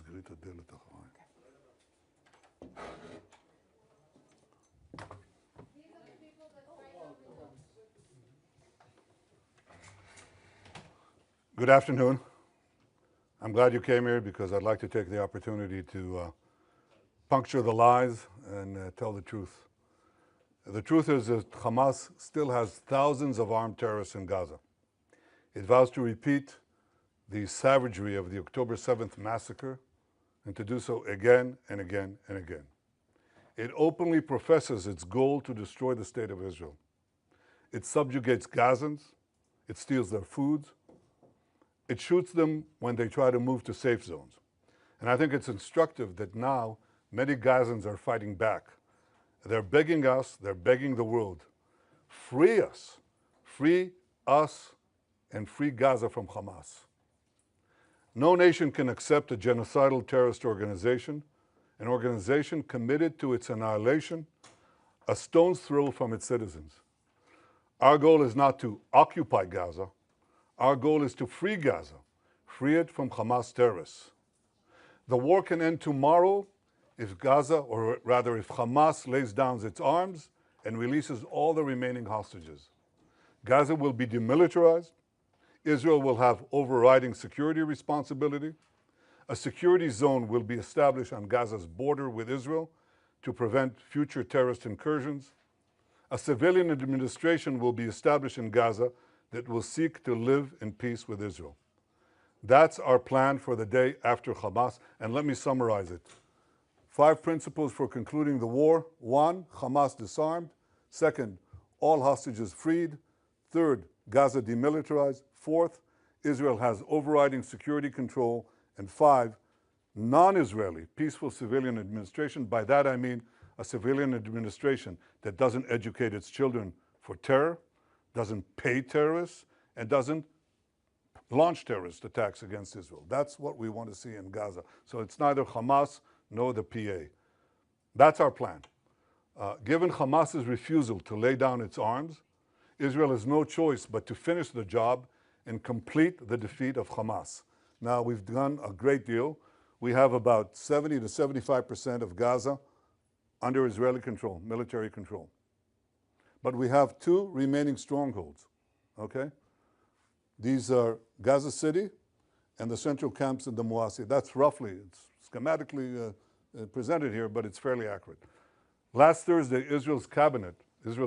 תסגרי את הדלת אחריי. Good afternoon. I'm glad you came here because I'd like to take the opportunity to puncture the lies and tell the truth. The truth is that Hamas still has thousands of armed terrorists in Gaza. It vows to repeat the savagery of the October 7th massacre and to do so again and again and again. It openly professes its goal to destroy the state of Israel. It subjugates Gazans. It steals their foods. It shoots them when they try to move to safe zones. And I think it's instructive that now many Gazans are fighting back. They're begging us, they're begging the world, free us, and free Gaza from Hamas. No nation can accept a genocidal terrorist organization, an organization committed to its annihilation, a stone's throw from its citizens. Our goal is not to occupy Gaza. Our goal is to free Gaza, free it from Hamas terrorists. The war can end tomorrow if Gaza, or rather if Hamas lays down its arms and releases all the remaining hostages. Gaza will be demilitarized. Israel will have overriding security responsibility. A security zone will be established on Gaza's border with Israel to prevent future terrorist incursions. A civilian administration will be established in Gaza that will seek to live in peace with Israel. That's our plan for the day after Hamas, and let me summarize it. 5 principles for concluding the war. 1, Hamas disarmed. 2nd, all hostages freed. 3rd, Gaza demilitarized. 4th, Israel has overriding security control. And 5, non-Israeli, peaceful civilian administration. By that I mean a civilian administration that doesn't educate its children for terror, doesn't pay terrorists, and doesn't launch terrorist attacks against Israel. That's what we want to see in Gaza. So it's neither Hamas nor the PA. That's our plan. Given Hamas's refusal to lay down its arms, Israel has no choice but to finish the job and complete the defeat of Hamas. Now, we've done a great deal. We have about 70 to 75% of Gaza under Israeli control, military control. But we have 2 remaining strongholds, okay? These are Gaza City and the central camps in the Muasi. That's roughly, it's schematically presented here, but it's fairly accurate. Last Thursday, Israel's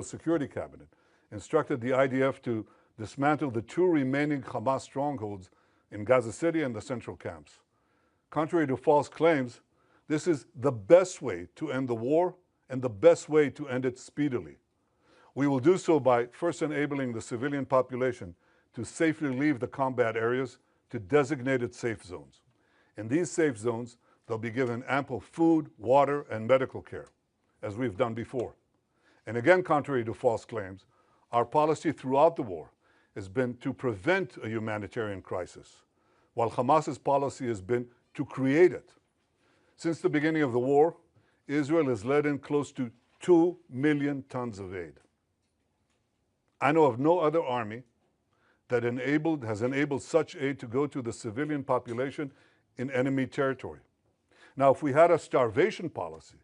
Security Cabinet, instructed the IDF to dismantle the 2 remaining Hamas strongholds in Gaza City and the central camps. Contrary to false claims, this is the best way to end the war and the best way to end it speedily. We will do so by first enabling the civilian population to safely leave the combat areas to designated safe zones. In these safe zones, they'll be given ample food, water, and medical care, as we've done before. And again, contrary to false claims, our policy throughout the war has been to prevent a humanitarian crisis, while Hamas's policy has been to create it. Since the beginning of the war, Israel has let in close to 2 million tons of aid. I know of no other army that has enabled such aid to go to the civilian population in enemy territory. Now, if we had a starvation policy,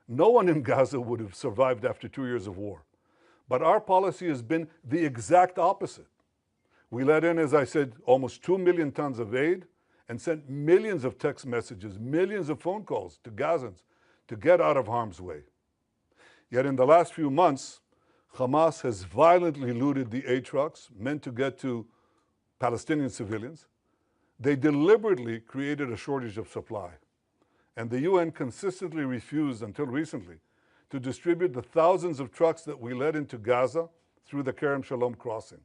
no one in Gaza would have survived after 2 years of war. But our policy has been the exact opposite. We let in, as I said, almost 2 million tons of aid and sent millions of text messages, millions of phone calls to Gazans to get out of harm's way. Yet in the last few months, Hamas has violently looted the aid trucks meant to get to Palestinian civilians. They deliberately created a shortage of supply. And the UN consistently refused, until recently, to distribute the thousands of trucks that we led into Gaza through the Kerem Shalom crossing.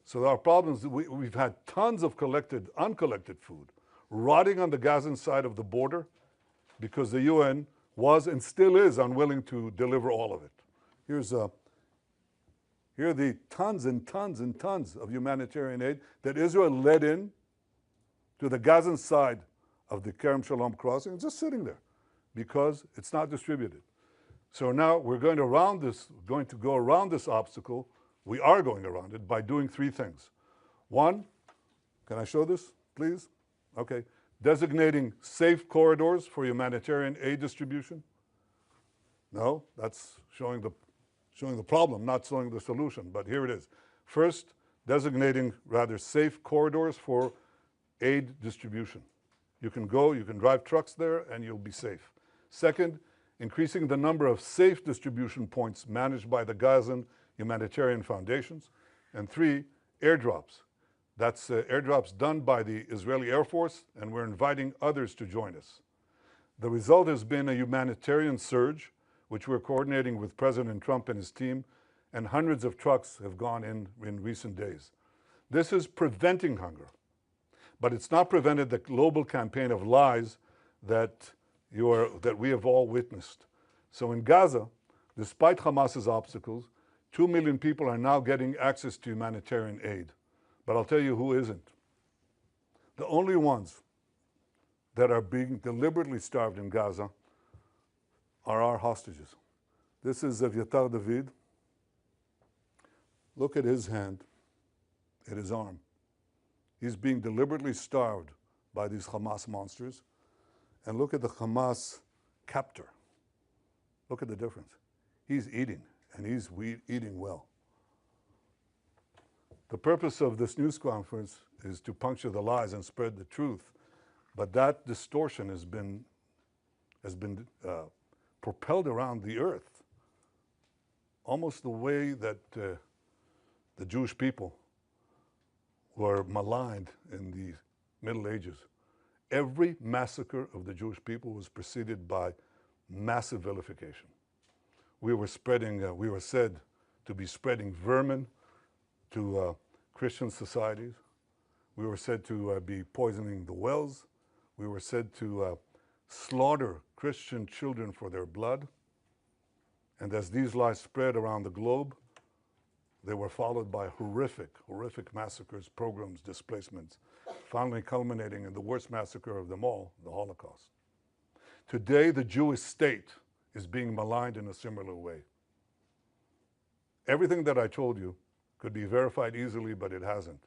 So our problems, we've had tons of uncollected food rotting on the Gazan side of the border because the UN was and still is unwilling to deliver all of it. Here are the tons and tons and tons of humanitarian aid that Israel led in to the Gazan side of the Kerem Shalom crossing. It's just sitting there because it's not distributed. So now we're going to go around this obstacle. We are going around it by doing 3 things. 1, can I show this, please? Okay. Designating safe corridors for humanitarian aid distribution? No, that's showing the problem, not showing the solution, but here it is. First, designating rather safe corridors for aid distribution. You can go, you can drive trucks there, and you'll be safe. Second, increasing the number of safe distribution points managed by the Gazan humanitarian foundations. And three, airdrops. That's airdrops done by the Israeli Air Force, and we're inviting others to join us. The result has been a humanitarian surge, which we're coordinating with President Trump and his team, and hundreds of trucks have gone in recent days. This is preventing hunger, but it's not prevented the global campaign of lies that we have all witnessed. So in Gaza, despite Hamas's obstacles, 2 million people are now getting access to humanitarian aid. But I'll tell you who isn't. The only ones that are being deliberately starved in Gaza are our hostages. This is Evyatar David. Look at his hand, at his arm. He's being deliberately starved by these Hamas monsters. And look at the Hamas captor. Look at the difference. He's eating, and he's eating well. The purpose of this news conference is to puncture the lies and spread the truth, but that distortion has been propelled around the earth, almost the way that the Jewish people were maligned in the Middle Ages. Every massacre of the Jewish people was preceded by massive vilification. We were said to be spreading vermin to Christian societies. We were said to be poisoning the wells. We were said to slaughter Christian children for their blood. And as these lies spread around the globe, they were followed by horrific massacres, pogroms, displacements, finally culminating in the worst massacre of them all, the Holocaust. Today, the Jewish state is being maligned in a similar way. Everything that I told you could be verified easily, but it hasn't.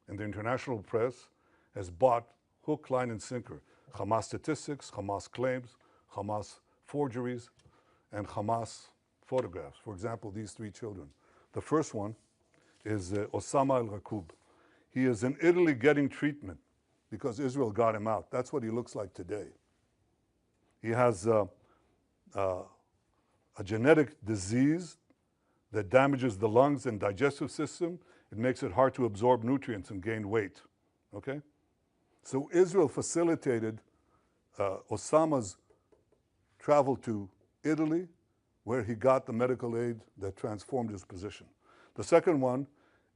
And the international press has bought hook, line, and sinker Hamas statistics, Hamas claims, Hamas forgeries, and Hamas photographs. For example, these three children. The first one is Osama al-Raqub. He is in Italy getting treatment because Israel got him out. That's what he looks like today. He has a genetic disease that damages the lungs and digestive system. It makes it hard to absorb nutrients and gain weight, okay? So Israel facilitated Osama's travel to Italy, where he got the medical aid that transformed his position. The second one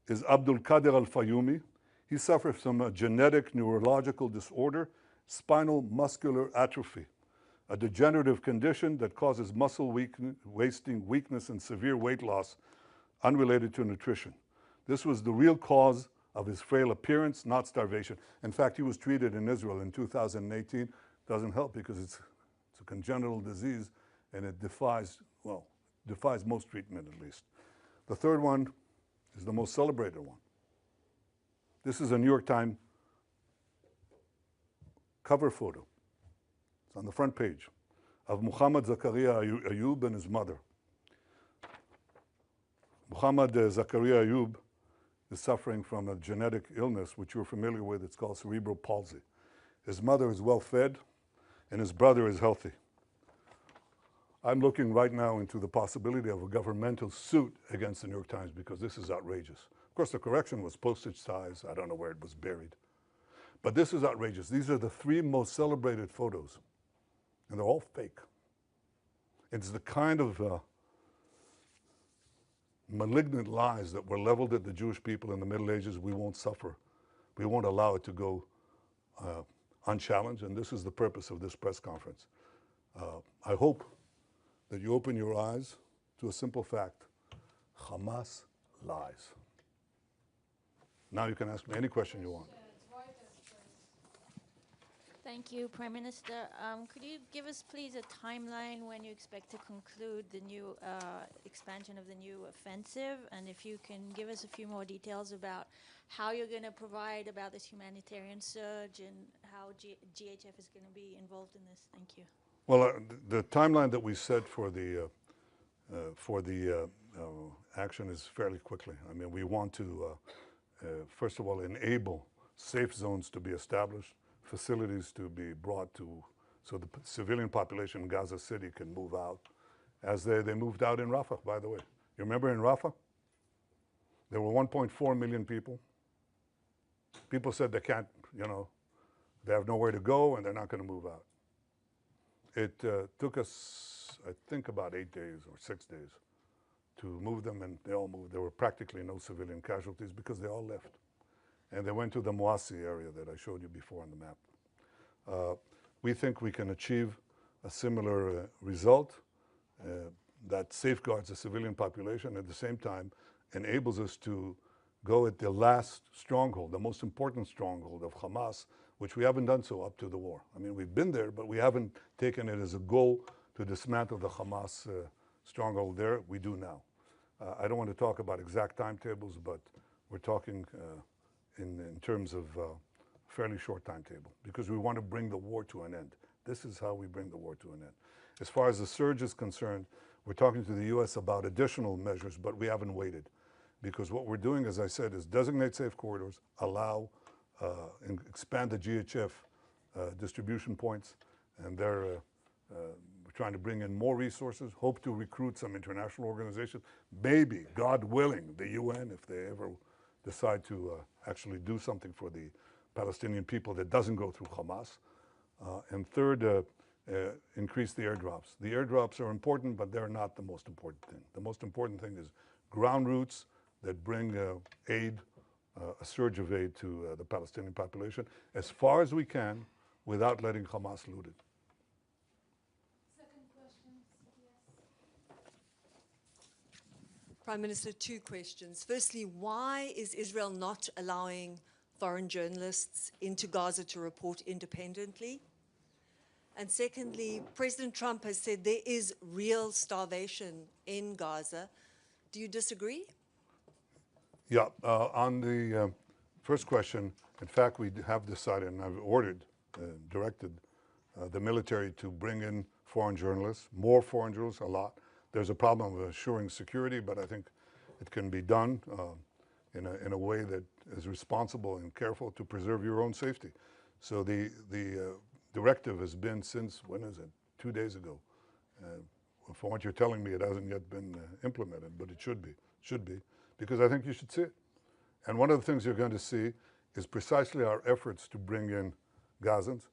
is Abdul Qadir al-Fayumi. He suffers from a genetic neurological disorder, spinal muscular atrophy, a degenerative condition that causes muscle wasting, weakness, and severe weight loss unrelated to nutrition. This was the real cause of his frail appearance, not starvation. In fact, he was treated in Israel in 2018. Doesn't help because it's a congenital disease and it defies most treatment at least. The third one is the most celebrated one. This is a New York Times cover photo. It's on the front page of Muhammad Zakaria Ayub and his mother. Muhammad Zakaria Ayub is suffering from a genetic illness, which you're familiar with. It's called cerebral palsy. His mother is well fed, and his brother is healthy. I'm looking right now into the possibility of a governmental suit against the New York Times because this is outrageous. Of course, the correction was postage size. I don't know where it was buried. But this is outrageous. These are the three most celebrated photos, and they're all fake. It's the kind of malignant lies that were leveled at the Jewish people in the Middle Ages. We won't suffer. We won't allow it to go unchallenged, and this is the purpose of this press conference. I hope that you open your eyes to a simple fact. Hamas lies. Now you can ask me any question you want. Thank you, Prime Minister. Could you give us, please, a timeline when you expect to conclude the new expansion of the new offensive? And if you can give us a few more details about how you're going to provide about this humanitarian surge and how GHF is going to be involved in this. Thank you. Well, the timeline that we set for the action is fairly quickly. I mean, we want to, first of all, enable safe zones to be established, facilities to be brought to, so the civilian population in Gaza City can move out, as they moved out in Rafah, by the way. You remember in Rafah? There were 1.4 million people. People said they can't, they have nowhere to go and they're not going to move out. It took us, I think, about 8 days or 6 days to move them, and they all moved. There were practically no civilian casualties because they all left. And they went to the Moassi area that I showed you before on the map. We think we can achieve a similar result that safeguards the civilian population, at the same time enables us to go at the last stronghold, the most important stronghold of Hamas, which we haven't done so up to the war. I mean, we've been there, but we haven't taken it as a goal to dismantle the Hamas stronghold there. We do now. I don't want to talk about exact timetables, but we're talking in terms of fairly short timetable, because we want to bring the war to an end. This is how we bring the war to an end. As far as the surge is concerned, we're talking to the U.S. about additional measures, but we haven't waited. Because what we're doing, as I said, is designate safe corridors, allow, and expand the GHF distribution points, and we're trying to bring in more resources, hope to recruit some international organizations, maybe, God willing, the UN, if they ever decide to actually do something for the Palestinian people that doesn't go through Hamas. And third, increase the airdrops. The airdrops are important, but they're not the most important thing. The most important thing is ground routes that bring aid, a surge of aid to the Palestinian population, as far as we can, without letting Hamas loot it. Second question, yes. Prime Minister, 2 questions. Firstly, why is Israel not allowing foreign journalists into Gaza to report independently? And secondly, President Trump has said there is real starvation in Gaza. Do you disagree? Yeah, on the first question, in fact, we have decided, and I've ordered, directed the military to bring in foreign journalists, more foreign journalists, a lot. There's a problem of assuring security, but I think it can be done in a way that is responsible and careful to preserve your own safety. So the directive has been since, when is it? 2 days ago. From what you're telling me, it hasn't yet been implemented, but it should be, because I think you should see it. And one of the things you're going to see is precisely our efforts to bring in Gazans,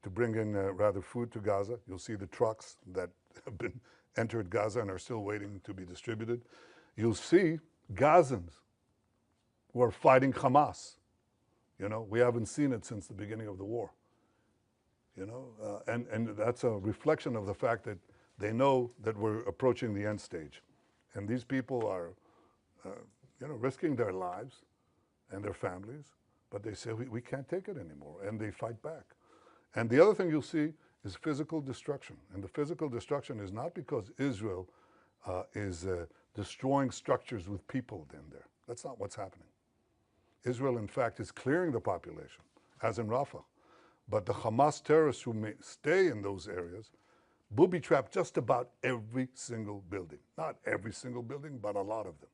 to bring in rather food to Gaza. You'll see the trucks that have been entered Gaza and are still waiting to be distributed. You'll see Gazans who are fighting Hamas. We haven't seen it since the beginning of the war. And that's a reflection of the fact that they know that we're approaching the end stage. And these people are, risking their lives and their families, but they say, we can't take it anymore, and they fight back. And the other thing you'll see is physical destruction. And the physical destruction is not because Israel is destroying structures with people in there. That's not what's happening. Israel, in fact, is clearing the population, as in Rafah. But the Hamas terrorists who may stay in those areas booby-trap just about every single building. Not every single building, but a lot of them.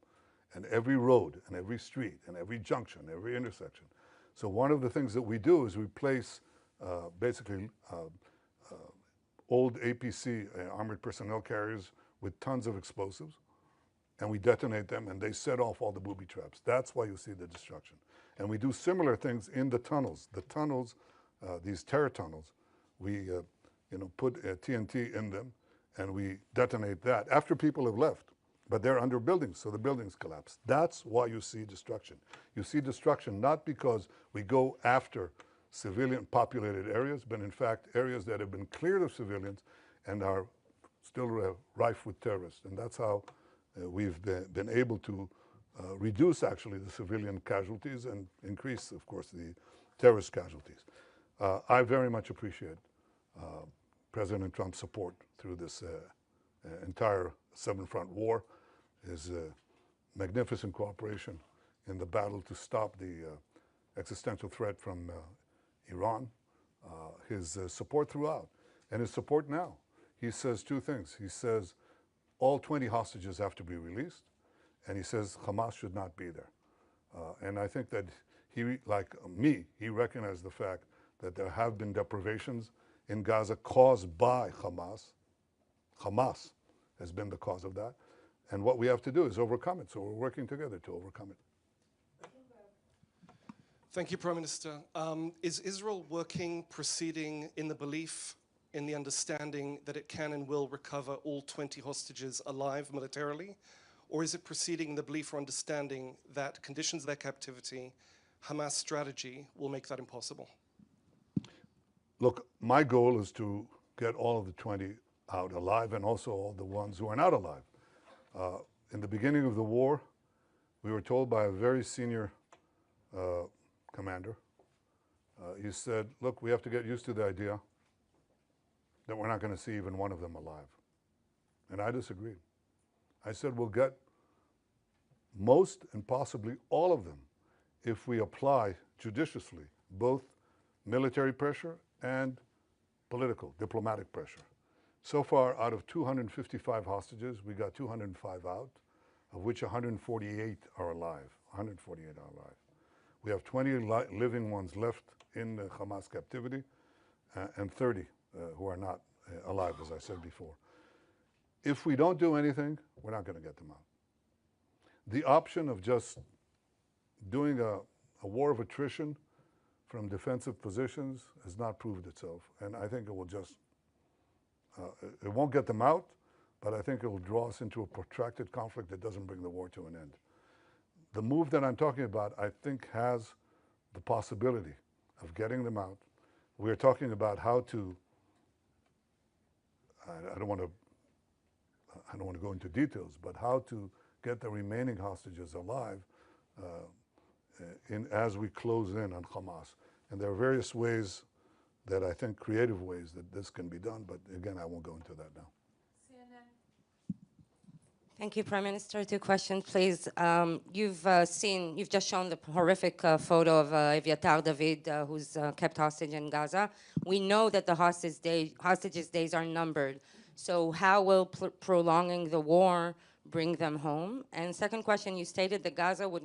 And every road, and every street, and every junction, every intersection. So one of the things that we do is we place basically old APC, armored personnel carriers, with tons of explosives, and we detonate them, and they set off all the booby traps. That's why you see the destruction. And we do similar things in the tunnels. The tunnels, these terror tunnels, we put TNT in them, and we detonate that after people have left. But they're under buildings, so the buildings collapse. That's why you see destruction. You see destruction not because we go after civilian populated areas, but in fact areas that have been cleared of civilians and are still rife with terrorists. And that's how we've been able to reduce actually the civilian casualties and increase, of course, the terrorist casualties. I very much appreciate President Trump's support through this entire seven-front war, his magnificent cooperation in the battle to stop the existential threat from Iran, his support throughout, and his support now. He says two things. He says all 20 hostages have to be released, and he says Hamas should not be there. And I think that he, like me, he recognized the fact that there have been deprivations in Gaza caused by Hamas. Hamas has been the cause of that. And what we have to do is overcome it. So we're working together to overcome it. Thank you, Prime Minister. Is Israel working, proceeding in the belief, in the understanding that it can and will recover all 20 hostages alive militarily? Or is it proceeding in the belief or understanding that conditions of their captivity, Hamas strategy, will make that impossible? Look, my goal is to get all of the 20 out alive and also all the ones who are not alive. In the beginning of the war, we were told by a very senior commander, he said, look, we have to get used to the idea that we're not going to see even one of them alive. And I disagreed. I said, we'll get most and possibly all of them if we apply judiciously both military pressure and political, diplomatic pressure. So far, out of 255 hostages, we got 205 out, of which 148 are alive. 148 are alive. We have 20 living ones left in Hamas captivity, and 30 who are not alive, as I said before. If we don't do anything, we're not going to get them out. The option of just doing a war of attrition from defensive positions has not proved itself, and I think it will just, it won't get them out, but I think it will draw us into a protracted conflict that doesn't bring the war to an end. The move that I'm talking about, I think, has the possibility of getting them out. We're talking about how to, I don't want to go into details, but how to get the remaining hostages alive as we close in on Hamas. And there are various ways that I think, creative ways that this can be done, but again, I won't go into that now. Thank you, Prime Minister. Two questions, please. You've just shown the horrific photo of Eviatar David, who's kept hostage in Gaza. We know that the hostages' days are numbered. So how will prolonging the war bring them home? And second question, you stated that Gaza would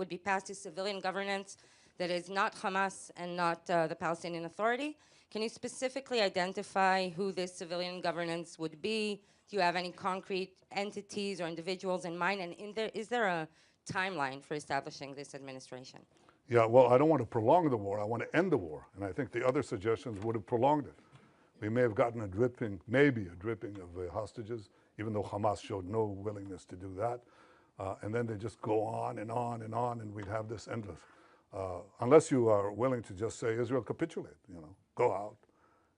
be passed to civilian governance that is not Hamas and not the Palestinian Authority. Can you specifically identify who this civilian governance would be? Do you have any concrete entities or individuals in mind? And is there a timeline for establishing this administration? Yeah, well, I don't want to prolong the war. I want to end the war. And I think the other suggestions would have prolonged it. We may have gotten maybe a dripping of hostages, even though Hamas showed no willingness to do that. And then they just go on and on and on, and we'd have this endless. Unless you are willing to just say, Israel, capitulate, go out.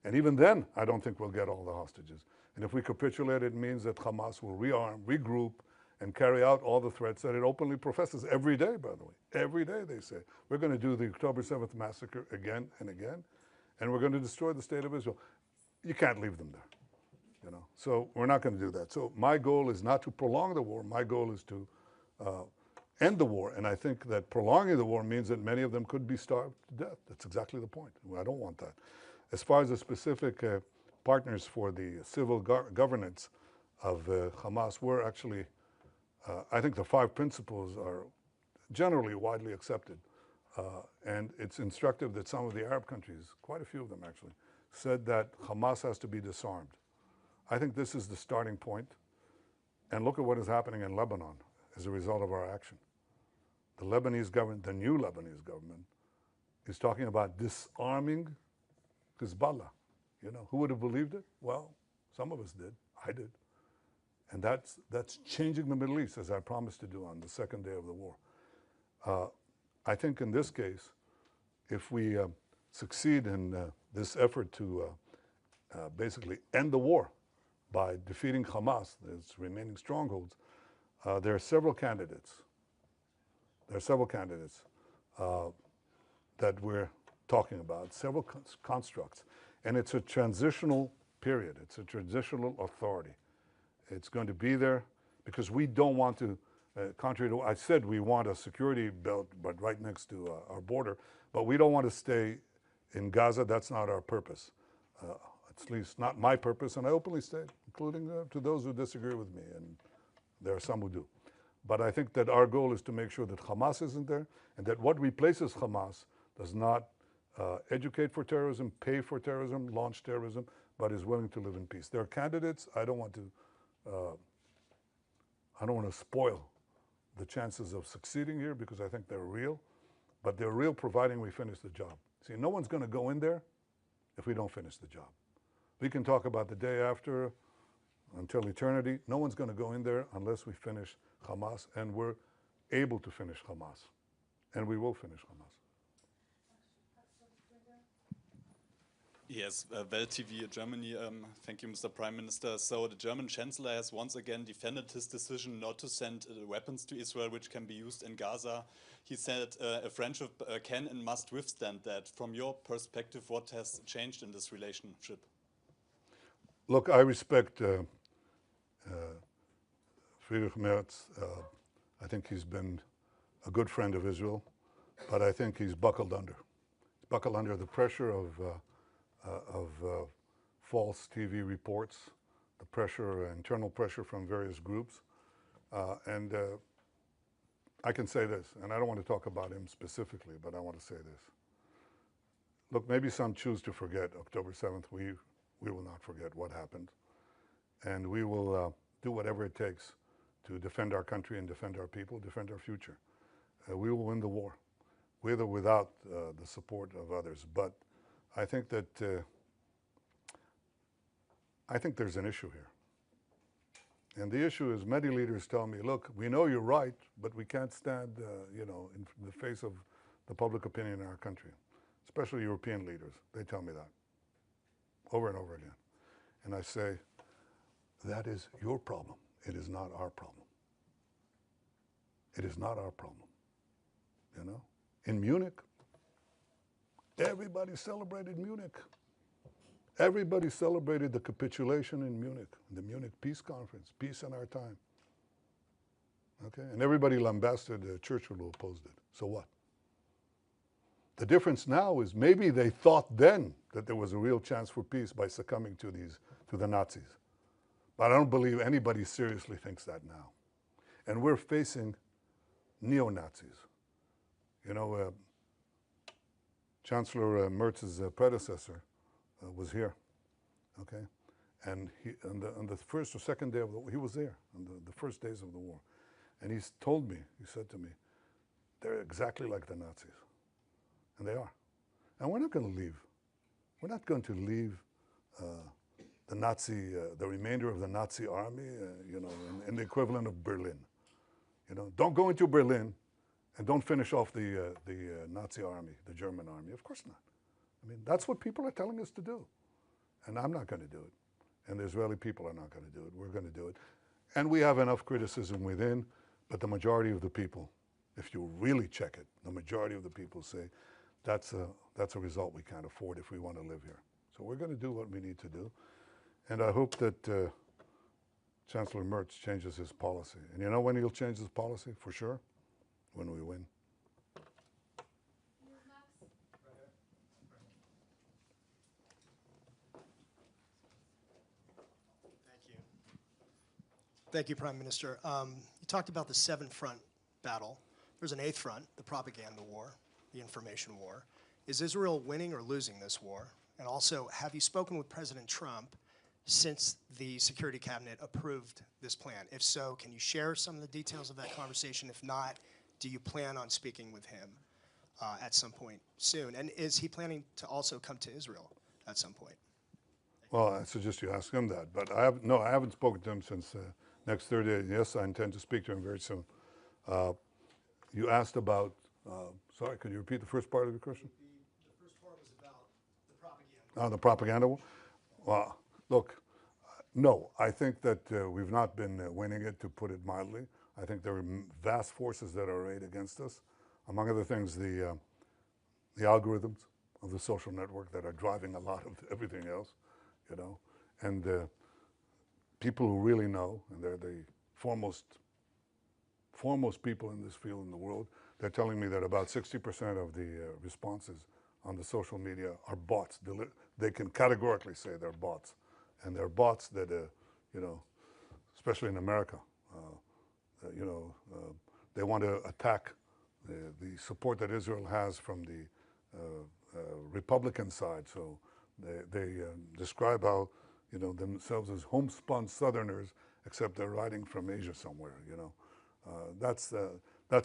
And even then, I don't think we'll get all the hostages. And if we capitulate, it means that Hamas will rearm, regroup, and carry out all the threats that it openly professes every day, by the way. Every day they say, we're going to do the October 7th massacre again and again, and we're going to destroy the state of Israel. You can't leave them there, So we're not going to do that. So my goal is not to prolong the war. My goal is to end the war. And I think that prolonging the war means that many of them could be starved to death. That's exactly the point. I don't want that. As far as the specific partners for the civil governance of Hamas, we're actually, I think the 5 principles are generally widely accepted. And it's instructive that some of the Arab countries, quite a few of them actually, said that Hamas has to be disarmed. I think this is the starting point. And look at what is happening in Lebanon as a result of our action. The Lebanese government, the new Lebanese government, is talking about disarming Hezbollah. Who would have believed it? Well, some of us did. I did. And that's changing the Middle East, as I promised to do on the second day of the war. I think in this case, if we succeed in this effort to basically end the war by defeating Hamas, its remaining strongholds, there are several candidates. There are several candidates that we're talking about, several constructs. And it's a transitional period. It's a transitional authority. It's going to be there because we don't want to, contrary to what I said, we want a security belt, but right next to our border, but we don't want to stay in Gaza. That's not our purpose. At least not my purpose, and I openly state, including to those who disagree with me, and there are some who do. But I think that our goal is to make sure that Hamas isn't there, and that what replaces Hamas does not educate for terrorism, pay for terrorism, launch terrorism, but is willing to live in peace. There are candidates. I don't want to spoil the chances of succeeding here because I think they're real, but they're real providing we finish the job. See, no one's going to go in there if we don't finish the job. We can talk about the day after until eternity. No one's going to go in there unless we finish Hamas, and we're able to finish Hamas, and we will finish Hamas. Yes, Welt TV Germany. Thank you, Mr. Prime Minister. So the German Chancellor has once again defended his decision not to send weapons to Israel, which can be used in Gaza. He said a friendship can and must withstand that. From your perspective, what has changed in this relationship? Look, I respect Friedrich Merz. I think he's been a good friend of Israel, but I think he's buckled under. He's buckled under the pressure of false TV reports, the pressure, internal pressure from various groups. And I can say this, and I don't want to talk about him specifically, but I want to say this. Look, maybe some choose to forget October 7th. We will not forget what happened. And we will do whatever it takes to defend our country and defend our people, defend our future. We will win the war, with or without the support of others. But I think that there's an issue here. And the issue is many leaders tell me, look, we know you're right, but we can't stand, in the face of the public opinion in our country, especially European leaders. They tell me that over and over again. And I say, that is your problem. It is not our problem. It is not our problem. In Munich, everybody celebrated Munich. Everybody celebrated the capitulation in Munich, the Munich Peace Conference, peace in our time. Okay? And everybody lambasted Churchill who opposed it. So what? The difference now is maybe they thought then that there was a real chance for peace by succumbing to the Nazis. But I don't believe anybody seriously thinks that now. And we're facing neo-Nazis. Chancellor Merz's predecessor was here, okay? And he, on the first or second day of the war, he was there on the first days of the war. And he said to me, they're exactly like the Nazis. And they are. And we're not going to leave. We're not going to leave the remainder of the Nazi army, in the equivalent of Berlin. Don't go into Berlin and don't finish off the Nazi army, the German army. Of course not. I mean, that's what people are telling us to do. And I'm not going to do it. And the Israeli people are not going to do it. We're going to do it. And we have enough criticism within, but the majority of the people, if you really check it, the majority of the people say, that's a result we can't afford if we want to live here. So we're going to do what we need to do. And I hope that Chancellor Merz changes his policy. And you know when he'll change his policy? For sure? When we win. Thank you, Prime Minister. You talked about the 7-front battle. There's an 8th front, the propaganda war, the information war. Is Israel winning or losing this war? And also, have you spoken with President Trump since the Security Cabinet approved this plan? If so, can you share some of the details of that conversation? If not, do you plan on speaking with him at some point soon? And is he planning to also come to Israel at some point? Well, I suggest you ask him that. But I haven't spoken to him since next Thursday. Yes, I intend to speak to him very soon. You asked about, sorry, could you repeat the first part of your question? The first part was about the propaganda. Oh, the propaganda war? Well, look, no, I think that we've not been winning it, to put it mildly. I think there are vast forces that are arrayed against us. Among other things, the algorithms, of the social network that are driving a lot of everything else, you know. And people who really know, and they're the foremost people in this field in the world, they're telling me that about 60% of the responses on the social media are bots. They can categorically say they're bots. And they're bots that, you know, especially in America, you know, they want to attack the support that Israel has from the Republican side. So they describe how, you know, themselves as homespun Southerners, except they're riding from Asia somewhere, you know. That's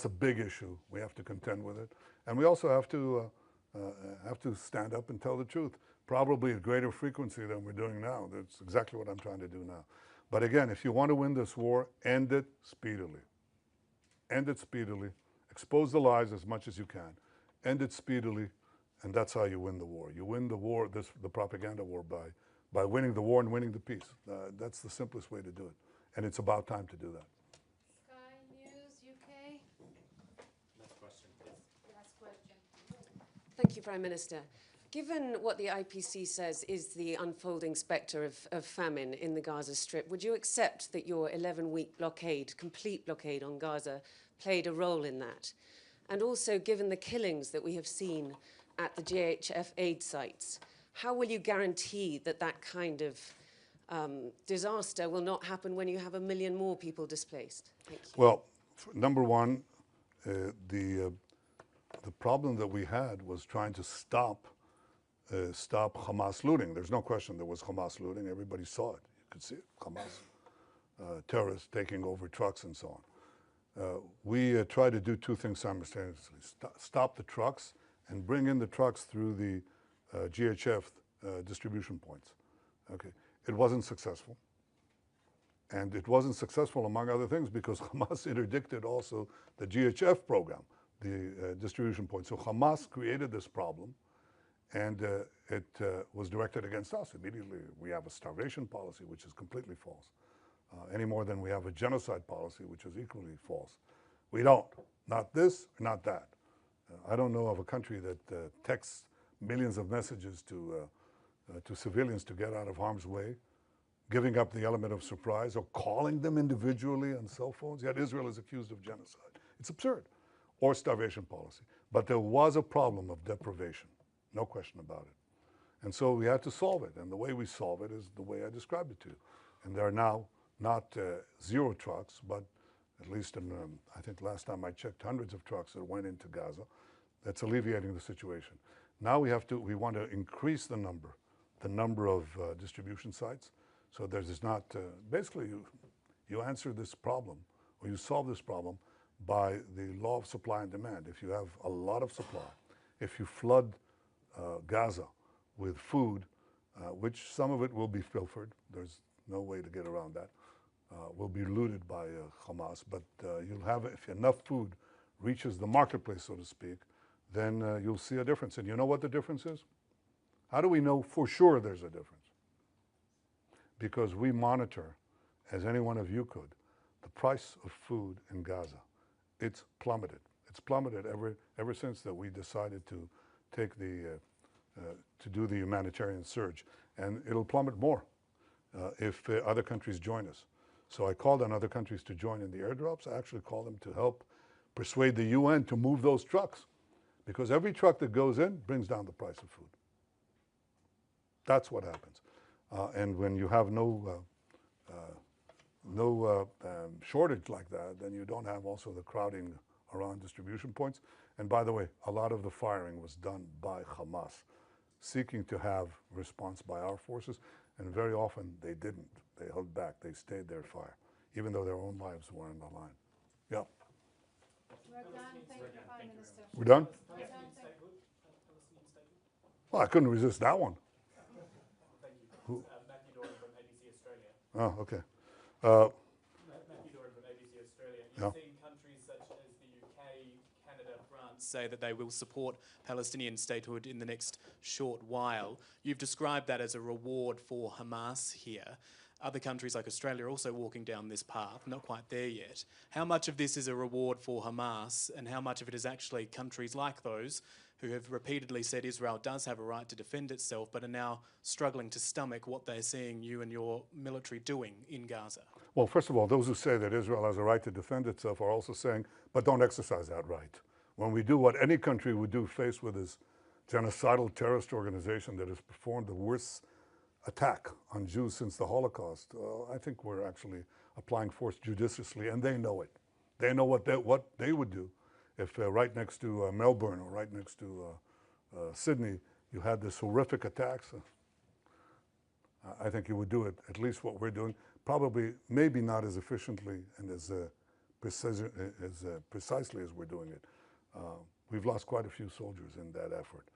a big issue. We have to contend with it. And we also have to stand up and tell the truth, probably at greater frequency than we're doing now. That's exactly what I'm trying to do now. But again, if you want to win this war, end it speedily. End it speedily. Expose the lies as much as you can. End it speedily, and that's how you win the war. You win the war, the propaganda war, by winning the war and winning the peace. That's the simplest way to do it. And it's about time to do that. Sky News, UK. Last question, please. Last question. Thank you, Prime Minister. Given what the IPC says is the unfolding spectre of famine in the Gaza Strip, would you accept that your 11-week blockade, complete blockade on Gaza, played a role in that? And also, given the killings that we have seen at the GHF aid sites, how will you guarantee that that kind of disaster will not happen when you have 1 million more people displaced? Thank you. Well, number one, the problem that we had was trying to stop Hamas looting. There's no question there was Hamas looting. Everybody saw it. You could see it. Hamas terrorists taking over trucks and so on. We tried to do two things simultaneously. Stop the trucks and bring in the trucks through the GHF distribution points. Okay. It wasn't successful. And it wasn't successful, among other things, because Hamas interdicted also the GHF program, the distribution point. So Hamas created this problem, and it was directed against us. Immediately, we have a starvation policy, which is completely false, any more than we have a genocide policy, which is equally false. We don't. Not this, not that. I don't know of a country that texts millions of messages to civilians to get out of harm's way, giving up the element of surprise, or calling them individually on cell phones, yet Israel is accused of genocide. It's absurd. Or starvation policy. But there was a problem of deprivation, no question about it. And so we had to solve it, and the way we solve it is the way I described it to you. And there are now not 0 trucks, but at least in, I think last time I checked, hundreds of trucks that went into Gaza. That's alleviating the situation. Now we want to increase the number of distribution sites. So there's not, basically you answer this problem, or you solve this problem by the law of supply and demand. If you have a lot of supply, if you flood Gaza with food, which some of it will be pilfered, there's no way to get around that, will be looted by Hamas, but you'll have, if enough food reaches the marketplace, so to speak, then you'll see a difference. And you know what the difference is? How do we know for sure there's a difference? Because we monitor, as any one of you could, the price of food in Gaza. It's plummeted. It's plummeted ever since that we decided to take to do the humanitarian surge. And it'll plummet more if other countries join us. So I called on other countries to join in the airdrops. I actually called them to help persuade the UN to move those trucks, because every truck that goes in brings down the price of food. That's what happens. And when you have no shortage like that, then you don't have also the crowding around distribution points. And by the way, a lot of the firing was done by Hamas, seeking to have response by our forces, and very often they didn't. They held back. They stayed their fire, even though their own lives were on the line. Yeah. We're done. Thank you, Prime Minister. We're done? We're done. Thank you. Well, I couldn't resist that one. Matthew Doran from ABC Australia. Oh, okay. Matthew Doran from ABC Australia. You've Yeah. seen countries such as the UK, Canada, France say that they will support Palestinian statehood in the next short while. You've described that as a reward for Hamas here. Other countries like Australia are also walking down this path, not quite there yet. How much of this is a reward for Hamas, and how much of it is actually countries like those who have repeatedly said Israel does have a right to defend itself, but are now struggling to stomach what they're seeing you and your military doing in Gaza? Well, first of all, those who say that Israel has a right to defend itself are also saying, but don't exercise that right. When we do what any country would do faced with this genocidal terrorist organization that has performed the worst attack on Jews since the Holocaust, I think we're actually applying force judiciously, and they know it. They know what they would do if right next to Melbourne or right next to Sydney you had this horrific attack. So I think you would do it, at least what we're doing, probably maybe not as efficiently and as precisely as we're doing it. We've lost quite a few soldiers in that effort.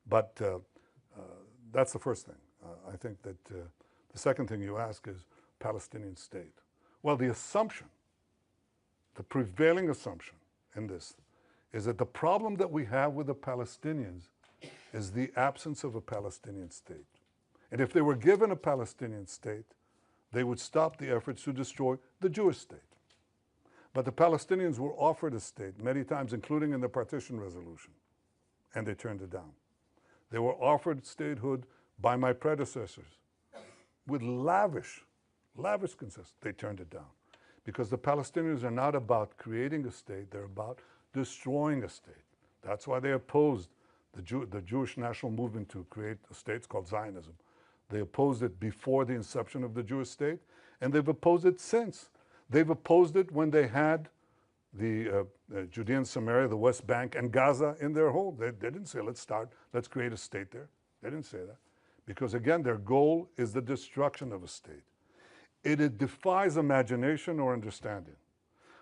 But that's the first thing. I think that the second thing you ask is Palestinian state. Well, the assumption, the prevailing assumption in this is that the problem that we have with the Palestinians is the absence of a Palestinian state. And if they were given a Palestinian state, they would stop the efforts to destroy the Jewish state. But the Palestinians were offered a state many times, including in the partition resolution, and they turned it down. They were offered statehood by my predecessors with lavish concessions. They turned it down because the Palestinians are not about creating a state, they're about destroying a state. That's why they opposed the Jewish national movement to create a state. It's called Zionism. They opposed it before the inception of the Jewish state, and they've opposed it since. They've opposed it when they had the Judea and Samaria, the West Bank, and Gaza in their hold. They didn't say, let's create a state there. They didn't say that. Because again, their goal is the destruction of a state. It defies imagination or understanding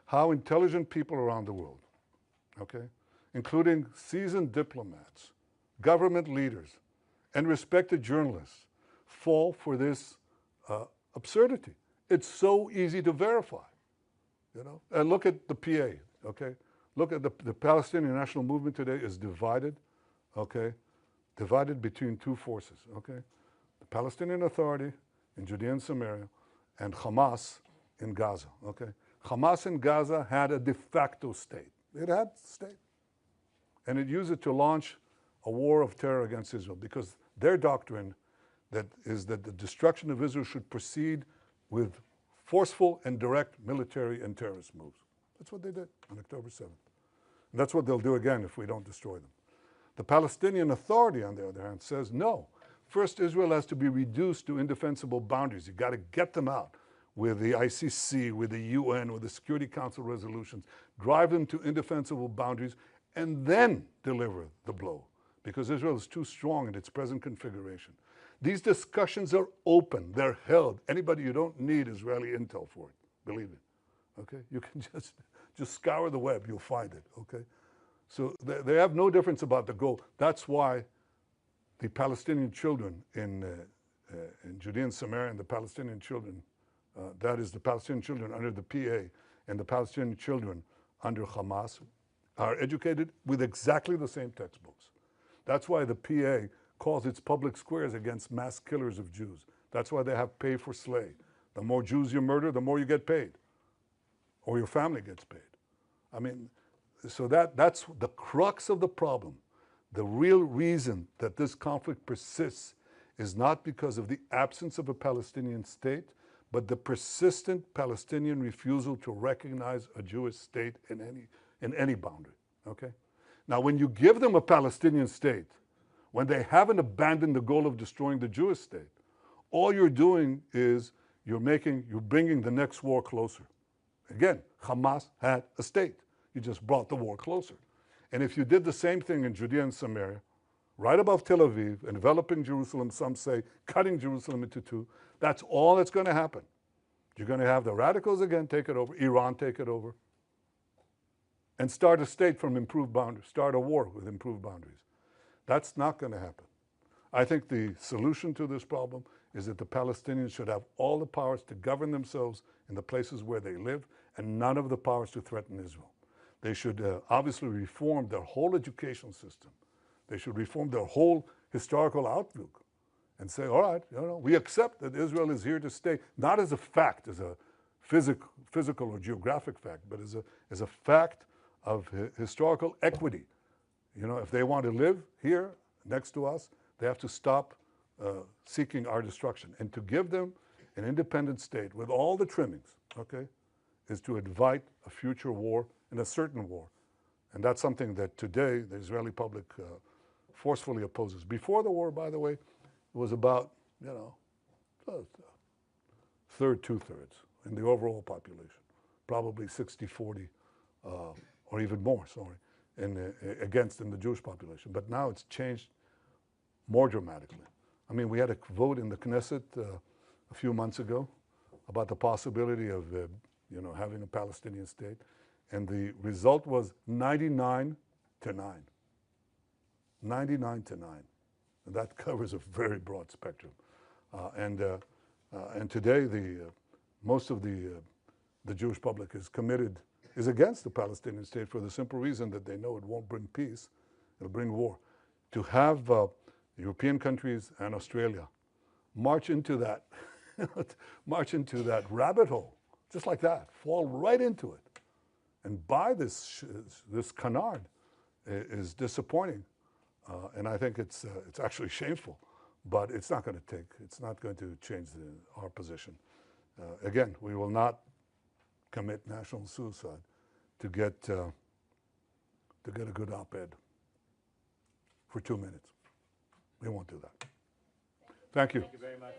how intelligent people around the world, okay, including seasoned diplomats, government leaders, and respected journalists, fall for this absurdity. It's so easy to verify, you know. And look at the PA, okay? Look at the Palestinian National Movement today is divided, okay? Divided between two forces, okay? The Palestinian Authority in Judea and Samaria and Hamas in Gaza, okay? Hamas in Gaza had a de facto state. It had a state. And it used it to launch a war of terror against Israel because their doctrine is that the destruction of Israel should proceed with forceful and direct military and terrorist moves. That's what they did on October 7th. And that's what they'll do again if we don't destroy them. The Palestinian Authority, on the other hand, says no. First, Israel has to be reduced to indefensible boundaries. You've got to get them out with the ICC, with the UN, with the Security Council resolutions, drive them to indefensible boundaries, and then deliver the blow, because Israel is too strong in its present configuration. These discussions are open, they're held. Anybody, you don't need Israeli intel for it, believe me, okay? You can just scour the web, you'll find it, okay? So they have no difference about the goal. That's why the Palestinian children in Judea and Samaria and the Palestinian children, that is the Palestinian children under the PA and the Palestinian children under Hamas, are educated with exactly the same textbooks. That's why the PA calls its public squares against mass killers of Jews. That's why they have pay for slay. The more Jews you murder, the more you get paid, or your family gets paid. I mean, so that's the crux of the problem. The real reason that this conflict persists is not because of the absence of a Palestinian state, but the persistent Palestinian refusal to recognize a Jewish state in any boundary, okay? Now, when you give them a Palestinian state, when they haven't abandoned the goal of destroying the Jewish state, all you're doing is you're bringing the next war closer. Again, Hamas had a state. You just brought the war closer. And if you did the same thing in Judea and Samaria, right above Tel Aviv, enveloping Jerusalem, some say cutting Jerusalem into two, that's all that's going to happen. You're going to have the radicals again take it over, Iran take it over, and start a state from improved boundaries, start a war with improved boundaries. That's not going to happen. I think the solution to this problem is that the Palestinians should have all the powers to govern themselves in the places where they live and none of the powers to threaten Israel. They should obviously reform their whole education system. They should reform their whole historical outlook and say, all right, you know, we accept that Israel is here to stay, not as a fact, as a physical or geographic fact, but as a fact of historical equity You know, if they want to live here next to us, they have to stop seeking our destruction. And to give them an independent state with all the trimmings, okay, is to invite a future war and a certain war. And that's something that today the Israeli public forcefully opposes. Before the war, by the way, it was about, you know, third, two-thirds in the overall population, probably 60-40, or even more, sorry, in the Jewish population. But now it's changed more dramatically. I mean, we had a vote in the Knesset a few months ago about the possibility of, you know, having a Palestinian state, and the result was 99 to 9. 99 to 9. And that covers a very broad spectrum. And today, most of the Jewish public is against the Palestinian state for the simple reason that they know it won't bring peace, it'll bring war. To have European countries and Australia march into that, rabbit hole, just like that, fall right into it, and buy this canard is disappointing, and I think it's actually shameful. But it's not going to change our position. Again, we will not commit national suicide to get a good op-ed for 2 minutes. We won't do that. Thank you. Thank you very much.